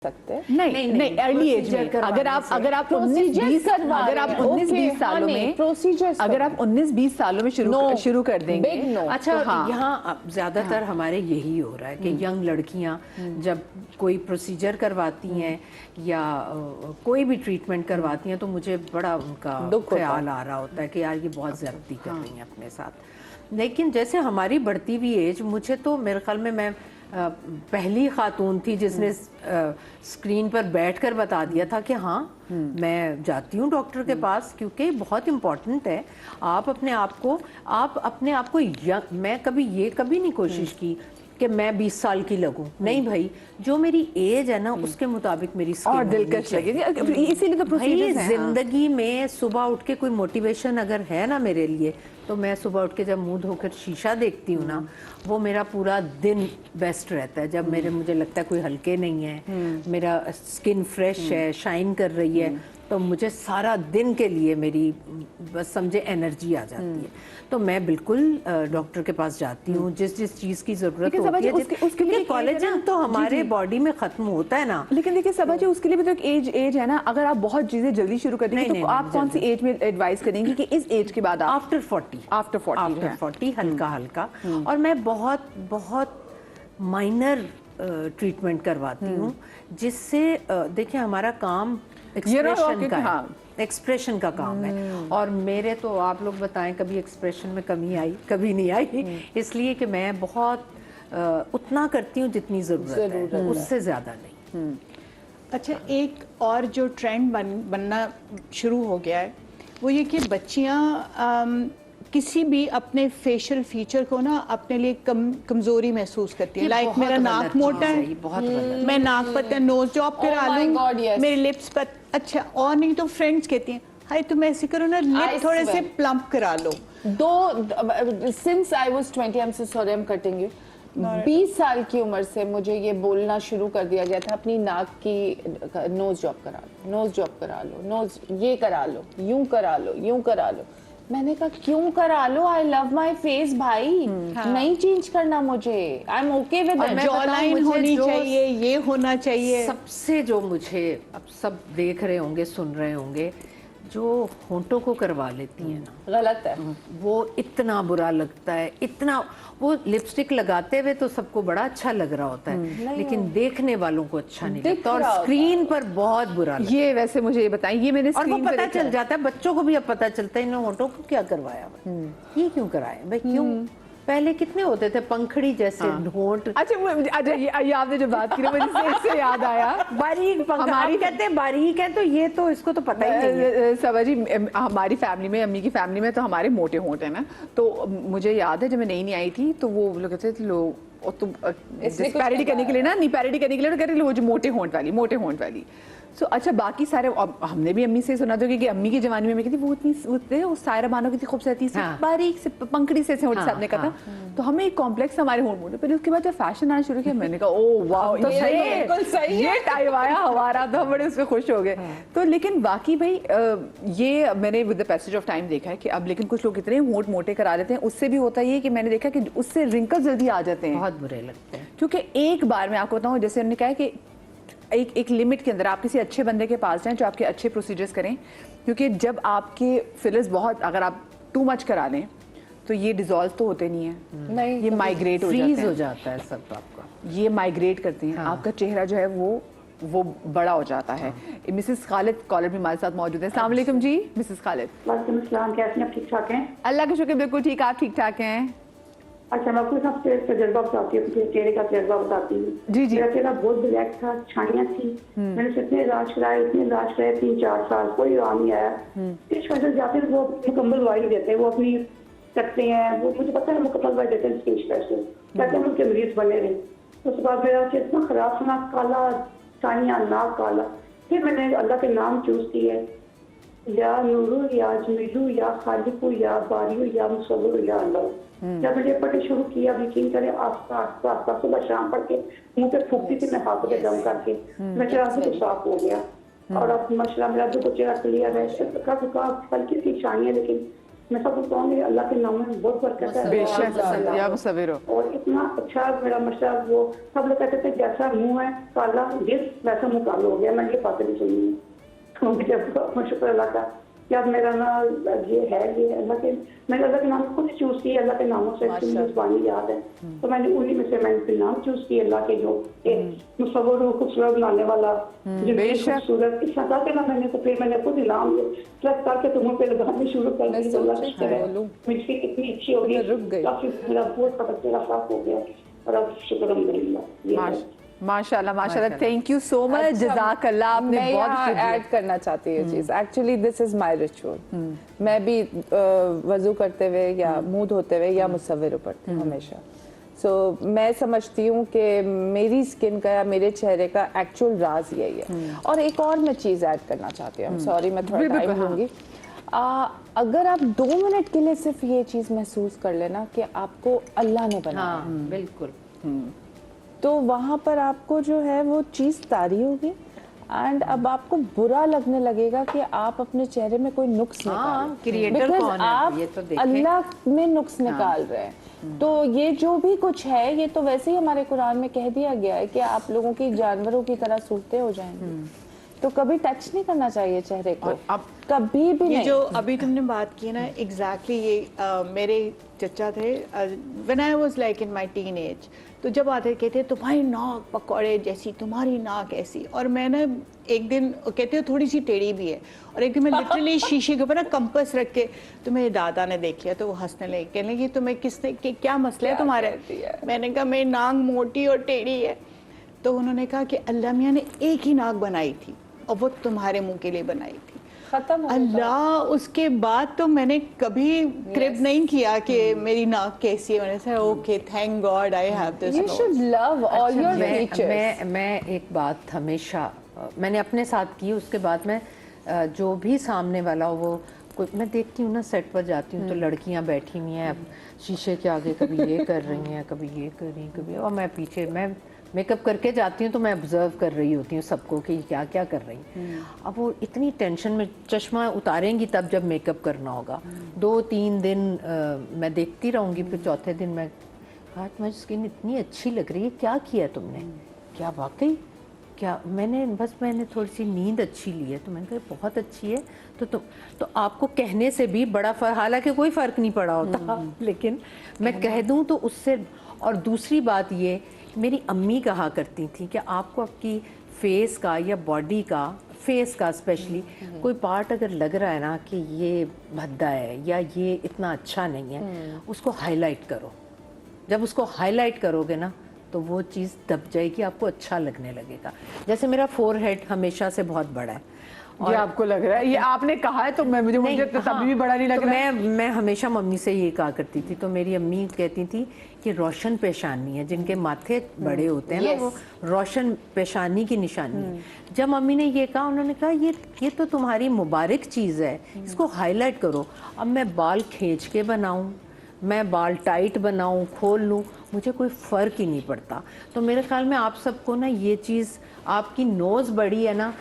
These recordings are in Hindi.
सकते हैं। नहीं अर्ली एज में अगर आप 19-20 सालों में अगर आप 19-20 सालों में शुरू कर देंगे। अच्छा यहाँ ज्यादातर हमारे यही हो रहा है कि यंग लड़कियां जब कोई प्रोसीजर करवाती हैं या कोई भी ट्रीटमेंट करवाती हैं तो मुझे बड़ा उनका ख्याल आ रहा होता है कि यार ये बहुत ज्यादती कर रही हैं अपने साथ। लेकिन जैसे हमारी बढ़ती हुई एज, मुझे तो मेरे ख्याल में मैं पहली खातून थी जिसने स्क्रीन पर बैठकर बता दिया था कि हाँ मैं जाती हूँ डॉक्टर के पास, क्योंकि बहुत इम्पोर्टेंट है। आप अपने आप को मैं कभी नहीं कोशिश की कि मैं 20 साल की लगूं। नहीं भाई, जो मेरी एज है ना उसके मुताबिक मेरी और दिलकश लगेगी, इसीलिए तो प्रोसीजर्स हैं। जिंदगी में सुबह उठ के कोई मोटिवेशन अगर है ना मेरे लिए, तो मैं सुबह उठ के जब मुंह धोकर शीशा देखती हूँ ना, वो मेरा पूरा दिन बेस्ट रहता है। जब मुझे लगता है कोई हल्के नहीं है, मेरा स्किन फ्रेश है, शाइन कर रही है, तो मुझे सारा दिन के लिए मेरी बस समझे एनर्जी आ जाती है। तो मैं बिल्कुल डॉक्टर के पास जाती हूँ जिस चीज़ की ज़रूरत होती है, क्योंकि कोलेजन तो हमारे बॉडी में ख़त्म होता है ना। लेकिन देखिए सबा जी, उसके लिए भी तो एक एज है ना। अगर आप बहुत चीज़ें जल्दी शुरू कर देंगे तो आप कौन सी एज में एडवाइस करेंगी कि इस एज के बाद? आफ्टर 40 हल्का। और मैं बहुत माइनर ट्रीटमेंट करवाती हूँ, जिससे देखिए हमारा काम एक्सप्रेशन का काम है। और मेरे तो आप लोग बताएं, कभी एक्सप्रेशन में कमी आई? कभी नहीं आई। इसलिए कि मैं बहुत उतना करती हूँ जितनी ज़रूरत है, उससे ज़्यादा नहीं। अच्छा, एक और जो ट्रेंड बनना शुरू हो गया है वो ये कि बच्चियाँ किसी भी अपने फेशियल फीचर को ना अपने लिए कमजोरी महसूस करती है। लाइक मेरा नाक मोटा है, मैं नाक पर नोज जॉब करा लूं, मेरे लिप्स पर अच्छा, और नहीं तो फ्रेंड्स कहती हैं हाय तुम ऐसे करो ना, लिप थोड़े से प्लम्प करा लो। Since I was 20, I am so sorry, I am cutting you. 20 साल की उम्र से मुझे ये बोलना शुरू कर दिया गया था, अपनी नाक की नोज जॉब करा लो, नोज जॉब करा लो, नोज ये करा लो, यूं करा लो, यूं करा लो। मैंने कहा क्यों करा लो, आई लव माई फेस भाई, नहीं चेंज करना मुझे, I am okay with it. Jaw line होनी चाहिए, ये होना चाहिए। सबसे जो मुझे, अब सब देख रहे होंगे, सुन रहे होंगे, जो होंठों को करवा लेती है ना, गलत है वो। इतना बुरा लगता है, इतना। वो लिपस्टिक लगाते हुए तो सबको बड़ा अच्छा लग रहा होता है, लेकिन देखने वालों को अच्छा नहीं लगता, और स्क्रीन पर बहुत बुरा लगता है। ये वैसे मुझे ये बताएं, ये मैंने और वो पता चल जाता है, बच्चों को भी अब पता चलता है इन्होंने होंठों को क्या करवाया, ये क्यों कराया भाई, क्यों? पहले कितने होते थे पंखड़ी जैसे होंठ। अच्छा ये आपने जो बात की ना, मुझे इससे याद आया, बारीक हमारी कहते हैं बारीक है, तो ये तो इसको तो पता ही नहीं है। सबा जी, हमारी फैमिली में, अम्मी की फैमिली में तो हमारे मोटे होंठ है ना। तो मुझे याद है जब मैं नई आई थी तो वो लोग कहते थे लोग तुम पैरोडी करने के लिए ना, नहीं पैरोडी करने के लिए कहते थे वो जो मोटे होंठ वाली। सो अच्छा, बाकी सारे हमने भी अम्मी से सुना था कि अम्मी की जवानी में मैं कहती वो इतनी वो सायरा बानो की खूबसूरती से बारीक से पंखड़ी से होंठ साहब ने कहा था, तो हमें एक कॉम्प्लेक्स हमारे होंठ मोटे। फिर उसके बाद जब फैशन आना शुरू किया, मैंने कहा ओ वाह, ये टाइम आया हमारा, तो हम बड़े उसमें खुश हो गए। तो लेकिन बाकी भाई ये मैंने with the passage of time देखा है कि अब लेकिन कुछ लोग इतने होंठ मोटे करा लेते हैं, उससे भी होता है कि मैंने देखा कि उससे रिंकल जल्दी आ जाते हैं, बहुत बुरे लगते हैं। क्योंकि एक बार मैं आपको बताऊं, जैसे उन्होंने कहा कि एक लिमिट के अंदर आप किसी अच्छे बंदे के पास जाएं जो आपके अच्छे प्रोसीजर्स करें, क्योंकि जब आपके फिलर्स बहुत, अगर आप टू मच करा लें तो ये डिसॉल्व तो होते नहीं है, नहीं ये माइग्रेट हो जाता है सब आपका, ये माइग्रेट करते हैं। आपका चेहरा जो है वो बड़ा हो जाता है। मिसेस खालिद कॉलर भी हमारे साथ मौजूद है। अस्सलाम वालेकुम जी मिसेस खालिद। वालेकुम अस्सलाम, कैसे हैं? ठीक ठाक हैं? अल्लाह का शुक्र, बिल्कुल ठीक, आप ठीक ठाक हैं? अच्छा, मैं आपको सबसे तजर्बा बताती हूँ, अपने चेहरे का तजर्बा बताती हूँ। जी। मेरा चेहरा बहुत ब्लैक था, छानियाँ थी, मैंने इतने इलाज कराए 3-4 साल, कोई आराम नहीं आया। इस वजह से जाते वो मुकम्मल वाइट देते हैं, वो अपनी करते हैं, वो मुझे पता है मुकम्मल वाइट देते हैं स्किन स्पेशल, कहते हैं उनके मरीज बने रहे। उसके बाद मेरा चेहरा इतना खराब था, नाक काला, छानियाँ, नाक काला। फिर मैंने अल्लाह के नाम चूज किए, या नूरू, या जमीलू, या खालिकू, या बारियू, या मुसव्विर, या अल्लाह। जब मैंने पढ़े शुरू किया, यकीन करें आस्ता सुबह शाम पढ़ के मुंह पे फूकती थी मैं हाथों पे दम करके, मैं चेहरा से साफ हो गया। और अब माशाल्लाह मेरा जो चेहरा क्लियर है, हल्की सी शानी है, लेकिन मैं सबको कहूँगी अल्लाह के नाम में बहुत बरकत है। बेशक या मुसव्विर हो। और इतना अच्छा मेरा मशा, वो सब लोग कहते थे जैसा मुंह है काला जिस वैसा मुंह काला हो गया। मैं ये बातें नहीं सुनी, तो मुझे शुक्र अल्लाह का कि अब मेरा ना ये है, ये अल्लाह के, मैंने अल्लाह के नाम खुद चूज की, अल्लाह के नामों से जुबानी याद है तो मैंने उन्हीं में से मैंने फिर नाम चूज की अल्लाह के, जो मुसव्विर को खूबसूरत बनाने वाला, जो खूबसूरत इस सदा के ना, मैंने तो फिर मैंने खुद नाम ट्रक करके तो मुंह पे लगाने शुरू कर दी। मिट्टी कितनी अच्छी होगी, काफी मेरा बहुत बच्चे साफ हो गया और अब शुक्र अल्हम्दुलिल्लाह। माशाल्लाह माशाल्लाह, थैंक यू सो मच, जज़ाकल्लाह। आपने मैं बहुत यहाँ ऐड करना चाहती हूँ चीज़, actually this is my ritual. मैं भी वजू करते हुए या मुंह धोते हुए या मुसव्विर पढ़ती हूँ हमेशा। सो मैं समझती हूँ कि मेरी स्किन का या मेरे चेहरे का एक्चुअल राज यही है। और एक और मैं चीज़ ऐड करना चाहती हूँ, सॉरी मैं थोड़ा टाइम लूँगी। अगर आप 2 मिनट के लिए सिर्फ ये चीज़ महसूस कर लेना कि आपको अल्लाह ने बनाया, बिल्कुल, तो वहाँ पर आपको जो है वो चीज़ तारी होगी एंड अब आपको बुरा लगने लगेगा कि आप अपने चेहरे में कोई नुक्स निकाल, क्रिएटर कौन है आप ये तो देखें। अल्लाह में नुक्स निकाल रहे हैं। तो ये जो भी कुछ है ये तो वैसे ही हमारे कुरान में कह दिया गया है कि आप लोगों की जानवरों की तरह सूरतें हो जाएंगी। तो कभी टच नहीं करना चाहिए चेहरे को, अब कभी भी ये नहीं। जो अभी तुमने बात की ना, एग्जैक्टली ये मेरे चचा थे, when I was like in my teenage, तो जब आते कहते तुम्हारी नाक पकौड़े जैसी, तुम्हारी नाक ऐसी, और मैं ना एक दिन कहते हो थोड़ी सी टेढ़ी भी है, और एक दिन मैं लिटरली शीशे के ऊपर ना कंपास रख के, तो मेरे दादा ने देख लिया तो वो हंसने लगे, कहने लगे तुम्हें किसने क्या मसला है तुम्हारे? मैंने कहा मेरी नाक मोटी और टेढ़ी है। तो उन्होंने कहा कि अल्लाह मियाँ ने एक ही नाक बनाई थी और वो तुम्हारे मुंह के लिए बनाई थी। खत्म अल्लाह, उसके बाद तो मैंने कभी क्रिप नहीं किया कि मेरी नाक कैसी है। मैंने कहा okay, thank God I have this. You should love all your features. मैं एक बात हमेशा मैंने अपने साथ की, उसके बाद मैं जो भी सामने वाला हो, वो कोई मैं देखती हूँ ना, सेट पर जाती हूँ तो लड़कियाँ बैठी हुई हैं शीशे के आगे, कभी ये कर रही हैं, कभी ये कर रही हैं, कभी, और मैं पीछे, मैं मेकअप करके जाती हूँ तो मैं ऑब्जर्व कर रही होती हूँ सबको कि क्या क्या कर रही हैं। अब वो इतनी टेंशन में, चश्मा उतारेंगी तब जब मेकअप करना होगा। 2-3 दिन मैं देखती रहूँगी, फिर चौथे दिन मैं कहा तुम्हारी स्किन इतनी अच्छी लग रही है, क्या किया तुमने? क्या वाकई क्या? मैंने थोड़ी सी नींद अच्छी ली है, तो मैंने कहा बहुत अच्छी है। तो आपको कहने से भी बड़ा फ़र्क, हालांकि कोई फ़र्क नहीं पड़ा होता, लेकिन मैं कह दूँ तो उससे। और दूसरी बात ये, मेरी अम्मी कहा करती थी कि आपको आपकी फेस का या बॉडी का, फेस का स्पेशली कोई पार्ट अगर लग रहा है ना कि ये भद्दा है या ये इतना अच्छा नहीं है, उसको हाईलाइट करो। जब उसको हाईलाइट करोगे ना तो वो चीज़ दब जाएगी, आपको अच्छा लगने लगेगा। जैसे मेरा फोरहेड हमेशा से बहुत बड़ा है, ये आपको लग रहा है, ये आपने कहा है तो मुझे तो तभी भी बड़ा नहीं लग रहा है। मैं हमेशा मम्मी से ये कहा करती थी, तो मेरी अम्मी कहती थी कि रोशन पेशानी है, जिनके माथे बड़े होते हैं ना, वो रोशन पेशानी की निशानी है। जब मम्मी ने ये कहा, उन्होंने कहा ये तो तुम्हारी मुबारक चीज़ है, इसको हाईलाइट करो। अब मैं बाल खींच के बनाऊँ, मैं बाल टाइट बनाऊँ, खोल लूँ, मुझे कोई फ़र्क ही नहीं पड़ता। तो मेरे ख्याल में आप सबको ना ये चीज़, आपकी नोज़ बड़ी है ना,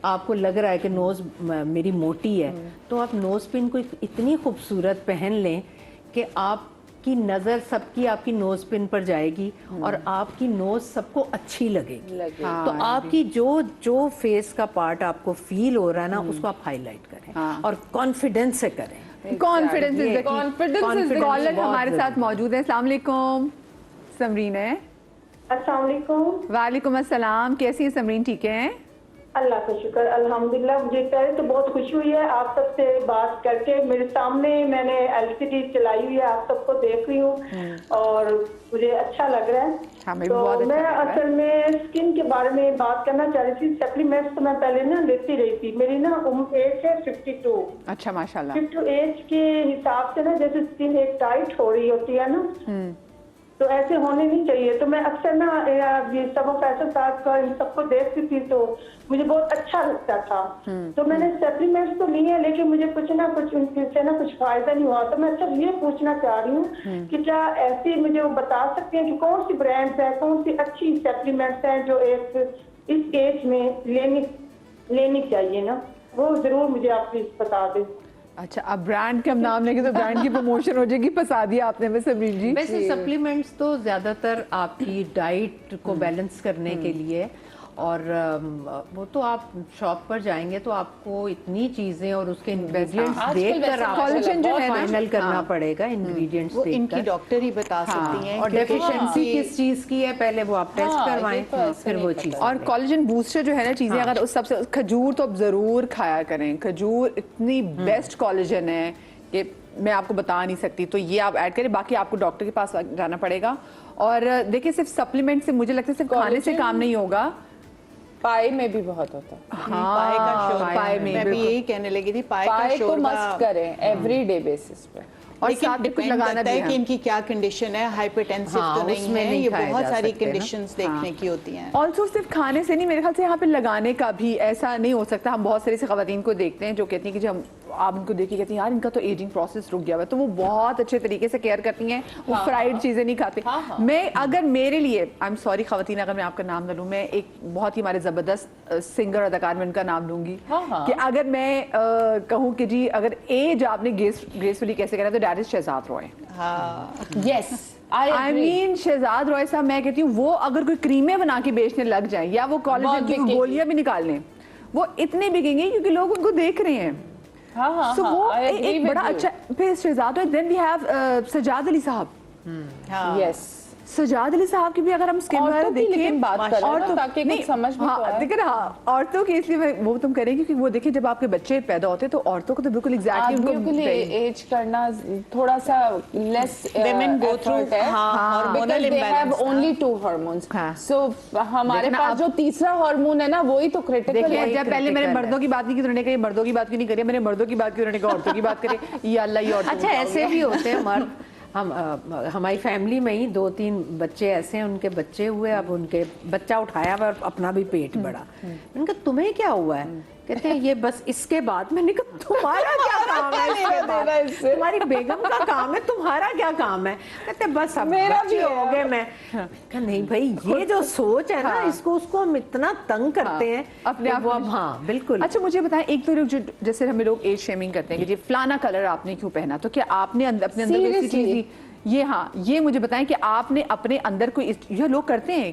आपको लग रहा है कि नोज़ मेरी मोटी है, तो आप नोज़ पिन को इतनी खूबसूरत पहन लें कि आपकी नज़र सबकी आपकी नोज़ पिन पर जाएगी और आपकी नोज़ सबको अच्छी लगेगी। तो आपकी जो फेस का पार्ट आपको फील हो रहा है ना, उसको आप हाईलाइट करें और कॉन्फिडेंस से करें। कॉन्फिडेंस इज द कॉलर हमारे साथ मौजूद है। अस्सलाम वालेकुम, समरीन है। अस्सलाम वालेकुम। वालेकुम अस्सलाम, कैसी है समरीन? ठीक है, अल्लाह का शुक्र, अल्हम्दुलिल्लाह। मुझे पहले तो बहुत खुशी हुई है आप सबसे बात करके। मेरे सामने मैंने एलसीडी चलाई हुई है, आप सबको देख रही हूँ और मुझे अच्छा लग रहा है। हमें तो बहुत अच्छा मैं लग रहा है। असल में स्किन के बारे में बात करना चाह रही थी। सप्लीमेंट्स तो मैं पहले ना लेती रही थी। मेरी ना उम्र एज है 52। अच्छा माशाल्लाह। 52 एज के हिसाब से ना, जैसे स्किन एक टाइट हो रही होती है ना, तो ऐसे होने नहीं चाहिए। तो मैं अक्सर ना ये सब फैशन साथ का इन सबको देखती थी तो मुझे बहुत अच्छा लगता था। तो मैंने सप्लीमेंट्स तो लिए, लेकिन मुझे कुछ ना कुछ उनसे ना कुछ फायदा नहीं हुआ। तो मैं अच्छा ये पूछना चाह रही हूँ कि क्या ऐसी मुझे वो बता सकते हैं कि कौन सी ब्रांड्स है, कौन सी अच्छी सप्लीमेंट्स हैं जो एक इस एज में लेनी चाहिए ना, वो जरूर मुझे आप प्लीज बता दें। अच्छा, अब ब्रांड के हम नाम लेंगे तो ब्रांड की प्रमोशन हो जाएगी, फंसा दिया आपने वैसे सब्रीन जी। वैसे सप्लीमेंट्स तो ज़्यादातर आपकी डाइट को बैलेंस करने के लिए, और वो तो आप शॉप पर जाएंगे तो आपको इतनी चीजें और उसके इंग्रेडिएंट्स आजकल देखकर वैसे आपको collagen जो है ना, फाइनल करना पड़ेगा इंग्रेडिएंट्स वो इनकी देखकर। डॉक्टर ही बता सकती हैं और क्योंकि डेफिशिएंसी किस चीज की है पहले वो आप टेस्ट हाँ, ये करवाएं, तो ऐसे फिर नहीं वो पता चीज। और कोलेजन बूस्टर जो है ना चीजें, अगर उस सबसे खजूर तो आप जरूर खाया करें, खजूर इतनी बेस्ट कोलेजन है कि मैं आपको बता नहीं सकती, तो ये आप ऐड करें। बाकी आपको डॉक्टर के पास जाना पड़ेगा। और देखिए सिर्फ सप्लीमेंट से मुझे लगता है सिर्फ खाने से Collagen- काम नहीं होगा। पाई में भी बहुत होता है, पाए का शोरबा, पाए में मैं भी यही कहने लगी थी, पाए का पाई को शोरबा। मस्ट करें एवरी डे बेसिस पे। और लेकिन साथ में कुछ डिपेंड लगाना करता भी है कि है। इनकी क्या कंडीशन है, हाइपरटेंसिव हाँ, तो नहीं उसमें है, नहीं ये खाए बहुत जा सारी सकते ना। कंडीशंस देखने की होती हैं। ऑल्सो सिर्फ खाने से नहीं, मेरे ख्याल से यहाँ पे लगाने का भी ऐसा नहीं हो सकता। हम बहुत सारी खवातीन को देखते हैं जो कहती हैं कि जब आप उनको देखिए कहती हैं यार इनका तो एजिंग प्रोसेस रुक गया हुआ है, तो वो बहुत अच्छे तरीके से केयर करती हैं, वो फ्राइड चीजें नहीं खाते। मैं अगर मेरे लिए, आई एम सॉरी खवातीन अगर मैं आपका नाम ना लूँ, मैं एक बहुत ही हमारे जबरदस्त सिंगर अदाकार में उनका नाम लूंगी कि अगर मैं कहूँ कि जी अगर एज आपने ग्रेसफुली कैसे करना है तो डैट इज शहजाद रॉय। हाँ, yes I mean Shahzad Roy sahab, मैं कहती हूँ वो अगर कोई क्रीमें बना के बेचने लग जाएं या वो कॉलेज की गोलियां भी निकाल लें, वो इतने बिकेंगे क्योंकि लोग उनको देख रहे हैं। So वो एक बड़ा अच्छा। फिर Shahzad, then we have Sajjad Ali sahab. हाँ। यस सजाद अली साहब की भी अगर हम स्किन औरतों वगैरह की लेकिन देखें, बात करें और ना, ताकि कुछ समझ में तो हाँ आए। देखिए हाँ, औरतों की इसलिए वो तुम करें क्योंकि वो देखिए जब आपके बच्चे पैदा होते हैं तो औरतों को तो बिल्कुल एग्जैक्टली आदमियों के लिए एज करना थोड़ा सा लेस Women go through, हाँ, hormonal they have imbalance, only 2 hormones. हाँ। सो हमारे देखना पास अब- जो तीसरा हार्मोन है ना वही तो क्रिटिकल देखिए है। जब पहले मैंने मर्दों की बात नहीं की तो उन्होंने कहा ये मर्दों की बात क्यों नहीं करी, मैंने मर्दों की बात की, उन्होंने कहा औरतों की बात करी। ये अल्लाह, ये औरतों अच्छा ऐसे भी होते हैं मर्द, हम हमारी फैमिली में ही 2-3 बच्चे ऐसे हैं, उनके बच्चे हुए, अब उनके बच्चा उठाया हुआ और अपना भी पेट बढ़ा। मैंने कहा तुम्हें क्या हुआ है? कहते हैं ये बस इसके बाद। मैंने कहा तुम्हारा क्या काम है इसके बाद? तुम्हारी बेगम का काम है, तुम्हारा क्या काम है? कहते बस अब मेरा बच्चे भी है। हो गए। मैं कहा नहीं भाई, ये जो सोच है ना, इसको उसको हम इतना तंग करते हैं अपने कि आप वो में। अब हाँ बिल्कुल। अच्छा मुझे बताएं, एक तो लोग जो जैसे हमें लोग एज शेमिंग करते हैं कि जी फलाना कलर आपने क्यों पहना, तो क्या आपने अपने अंदर कोई ऐसी Seriously? चीज, ये हाँ ये मुझे बताएं कि आपने अपने अंदर कोई ये लोग करते हैं